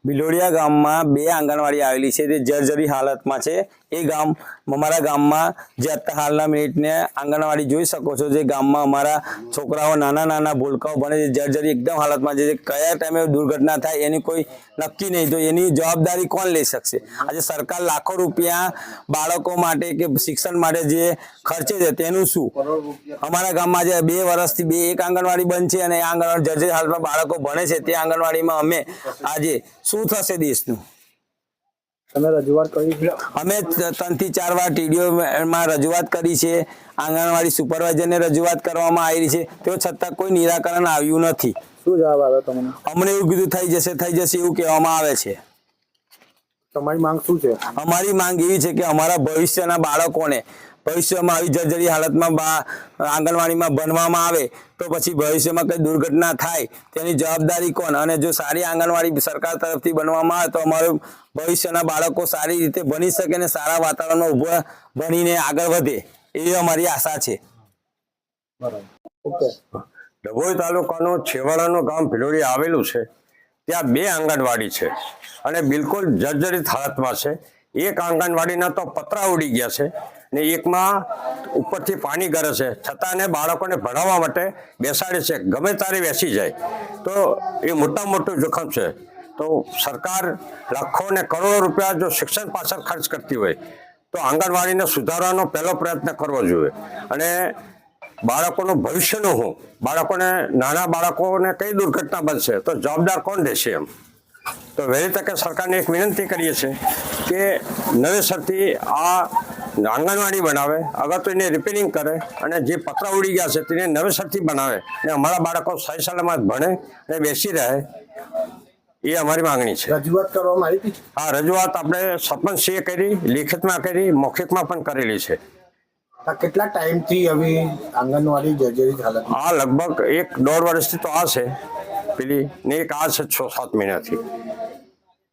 ભિલોડિયા ગામમાં બે આંગણવાડી આવેલી છે તે જર્જરી હાલતમાં છે। એ ગામ અમારા ગામમાં જે અત્યારે હાલના મિનિટને આંગણવાડી જોઈ શકો છો, જે ગામમાં અમારા છોકરાઓ નાના નાના ભૂલકાઓ ભણે છે, જર્જરી એકદમ હાલતમાં છે। કયા ટાઈમે દુર્ઘટના થાય એની કોઈ નક્કી નહીં, તો એની જવાબદારી કોણ લઈ શકશે? આજે સરકાર લાખો રૂપિયા બાળકો માટે કે શિક્ષણ માટે જે ખર્ચે છે તેનું શું? અમારા ગામમાં જે 2 વર્ષથી એક આંગણવાડી બંધ છે અને આંગણવાડી જર્જરી હાલતમાં બાળકો ભણે છે, તે આંગણવાડીમાં અમે આજે શું થશે દેશનું? તમે રજૂઆત કરી છે? અમે 3 થી 4 વાર ટીડીઓમાં રજૂઆત કરી છે, આંગણવાડી સુપરવાઇઝરને રજૂઆત કરવામાં આવી છે, તેઓ છતાં કોઈ નિરાકરણ આવ્યું નથી। શું જવાબ આવ્યો તમને? અમને એવું કીધું થઈ જશે એવું કહેવામાં આવે છે। તમારી માંગ શું છે? અમારી માંગ એવી છે કે અમારા ભવિષ્યના બાળકોને ભવિષ્યમાં આવી જર્જરી હાલતમાં આંગણવાડીમાં ભણવામાં આવે તો પછી ભવિષ્યમાં કઈ દુર્ઘટના થાય તેની જવાબદારી કોણ? અને જો સારી આંગણવાડી સરકાર તરફથી બનવામાં આવે તો અમારું ભવિષ્યના બાળકો સારી રીતે ભણી શકે અને સારા વાતાવરણમાં ઉભા ભણીને આગળ વધે એવી અમારી આશા છે। ડભોઈ તાલુકાનું છેવાડાનું ગામ ભિલોડિયા આવેલું છે, ત્યાં 2 આંગણવાડી છે અને બિલકુલ જર્જરિત હાલતમાં છે। એક આંગણવાડીના તો પતરા ઉડી ગયા છે ને એકમાં ઉપરથી પાણી ગરે છે, છતાં એને બાળકોને ભણાવવા માટે બેસાડે છે, ગમે ત્યારે બેસી જાય તો એ મોટું જોખમ છે। તો સરકાર લાખો ને કરોડો રૂપિયા જો શિક્ષણ પાછળ ખર્ચ કરતી હોય તો આંગણવાડીને સુધારવાનો પહેલો પ્રયત્ન કરવો જોઈએ। અને બાળકોનું ભવિષ્યનું હું, બાળકોને નાના બાળકોને કઈ દુર્ઘટના બનશે તો જવાબદાર કોણ રહેશે? એમ તો વહેલી તકે સરકારને એક વિનંતી કરીએ છીએ કે નવેસરથી આ આંગણવાડી બનાવે, અગર તો એને રિપેરિંગ કરે અને જે પતરા ઉડી ગયા છે તેને નવેસરથી બનાવે અને અમારા બાળકો સહી સલામત ભણે અને બેસી રહે, એ અમારી માંગણી છે। રજૂઆત કરવામાં આવી હતી? હા, રજૂઆત આપણે સરપંચશ્રીએ કરી, લિખિતમાં કરી, મૌખિકમાં પણ કરેલી છે। કેટલા ટાઈમથી હવે આંગણવાડી જર્જરિત હાલત? આ લગભગ 1-1.5 વર્ષથી તો આ છે પેલી ને, એક આ છે 6-7 મહિનાથી।